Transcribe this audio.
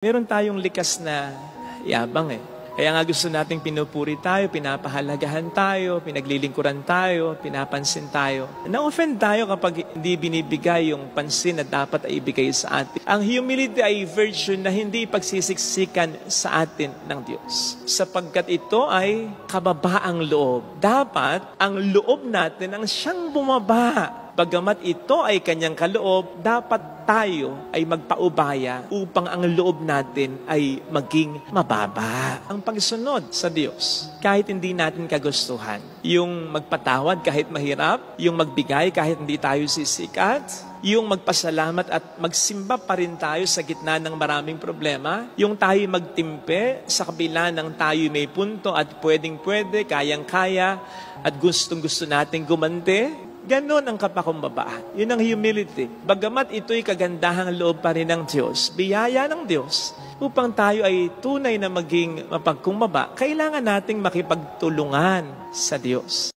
Meron tayong likas na yabang eh. Kaya nga gusto nating pinupuri tayo, pinapahalagahan tayo, pinaglilingkuran tayo, pinapansin tayo. Na-offend tayo kapag hindi binibigay yung pansin na dapat ay ibigay sa atin. Ang humility ay virtue na hindi pagsisiksikan sa atin ng Diyos. Sapagkat ito ay kababaang loob. Dapat ang loob natin ang siyang bumaba. Bagamat ito ay kanyang kaloob, dapat tayo ay magpaubaya upang ang loob natin ay maging mababa. Ang pagsunod sa Diyos, kahit hindi natin kagustuhan. Yung magpatawad kahit mahirap, yung magbigay kahit hindi tayo sisikat, yung magpasalamat at magsimba pa rin tayo sa gitna ng maraming problema, yung tayo magtimpe sa kabila ng tayo may punto at pwedeng-pwede, kayang-kaya at gustong-gusto nating gumante. Ganon ang kapakumbabaan. Yun ang humility. Bagamat ito'y kagandahang loob pa rin ng Diyos, biyaya ng Diyos, upang tayo ay tunay na maging mapagkumbaba, kailangan nating makipagtulungan sa Diyos.